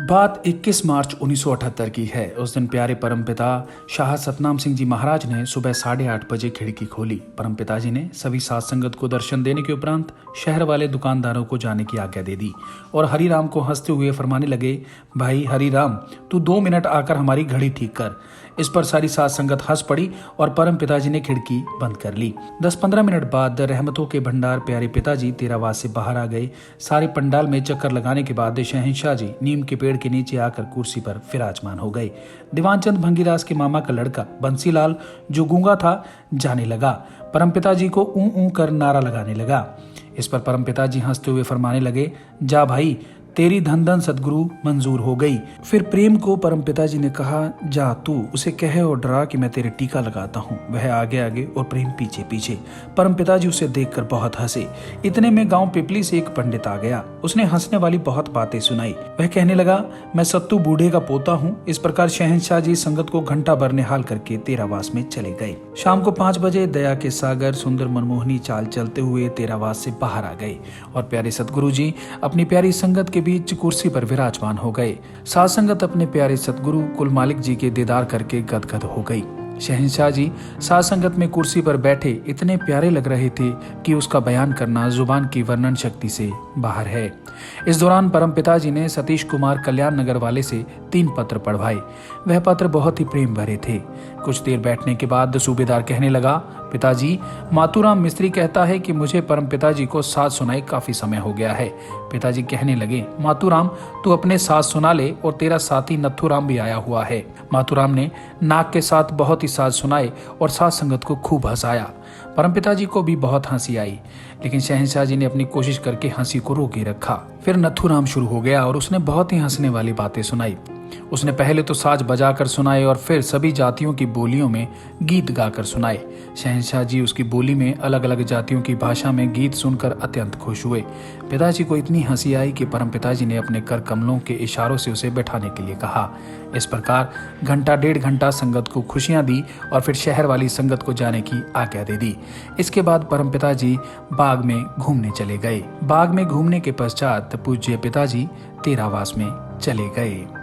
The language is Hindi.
बात 21 मार्च 1978 की है। उस दिन प्यारे परमपिता शाह सतनाम सिंह जी महाराज ने सुबह 8:30 बजे खिड़की खोली। परमपिता जी ने सभी साध संगत को दर्शन देने के उपरांत शहर वाले दुकानदारों को जाने की आज्ञा दे दी और हरिराम को हंसते हुए फरमाने लगे, भाई हरिराम, तू 2 मिनट आकर हमारी घड़ी ठीक कर। इस पर सारी साध संगत हंस पड़ी और परम पिताजी ने खिड़की बंद कर ली। 10-15 मिनट बाद रहमतों के भंडार प्यारे पिताजी तेरावास से बाहर आ गए। सारे पंडाल में चक्कर लगाने के बाद शहंशाह जी नीम के पेड़ के नीचे आकर कुर्सी पर विराजमान हो गए। दीवानचंद भंगीरास के मामा का लड़का बंसीलाल, जो गूंगा था, जाने लगा। परम पिताजी को ऊ कर नारा लगाने लगा। इस पर परम पिताजी हंसते हुए फरमाने लगे, जा भाई, तेरी धन धन सदगुरु मंजूर हो गई। फिर प्रेम को परम पिताजी ने कहा, जा तू उसे कहे और डरा कि मैं तेरे टीका लगाता हूँ। वह आगे आगे और प्रेम पीछे पीछे। परम पिताजी उसे देखकर बहुत हंसे। इतने में गांव पिपली से एक पंडित आ गया। उसने हंसने वाली बहुत बातें सुनाई। वह कहने लगा, मैं सत्तू बूढ़े का पोता हूँ। इस प्रकार शहंशाह जी संगत को घंटा भर निहाल करके तेरावास में चले गए। शाम को 5 बजे दया के सागर सुंदर मनमोहनी चाल चलते हुए तेरावास से बाहर आ गए और प्यारे सतगुरु जी अपनी प्यारी संगत के बीच कुर्सी पर विराजमान हो गए। साध संगत अपने प्यारे सतगुरु कुल मालिक जी के दीदार करके गदगद हो गई। शहंशाह जी साध संगत में कुर्सी पर बैठे इतने प्यारे लग रहे थे कि उसका बयान करना जुबान की वर्णन शक्ति से बाहर है। इस दौरान परम पिताजी ने सतीश कुमार कल्याण नगर वाले से 3 पत्र पढ़वाए। वह पत्र बहुत ही प्रेम भरे थे। कुछ देर बैठने के बाद सूबेदार कहने लगा, पिताजी, मातूराम मिस्त्री कहता है कि मुझे परम पिताजी को साथ सुनाए काफी समय हो गया है। पिताजी कहने लगे, मातूराम, तू अपने साथ सुना ले और तेरा साथी नथुराम भी आया हुआ है। मातूराम ने नाक के साथ बहुत ही साथ सुनाए और साथ संगत को खूब हंसाया। परम पिताजी को भी बहुत हंसी आई, लेकिन शहंशाह जी ने अपनी कोशिश करके हंसी को रोके रखा। फिर नथुराम शुरू हो गया और उसने बहुत ही हंसने वाली बातें सुनाई। उसने पहले तो साज बजाकर सुनाए और फिर सभी जातियों की बोलियों में गीत गाकर सुनाए। शहंशाह जी उसकी बोली में अलग अलग जातियों की भाषा में गीत सुनकर अत्यंत खुश हुए। पिताजी को इतनी हंसी आई कि परम पिताजी ने अपने कर कमलों के इशारों से उसे बैठाने के लिए कहा। इस प्रकार घंटा 1.5 घंटा संगत को खुशियां दी और फिर शहर वाली संगत को जाने की आज्ञा दे दी। इसके बाद परम पिताजी बाग में घूमने चले गए। बाग में घूमने के पश्चात पूज्य पिताजी तेरावास में चले गए।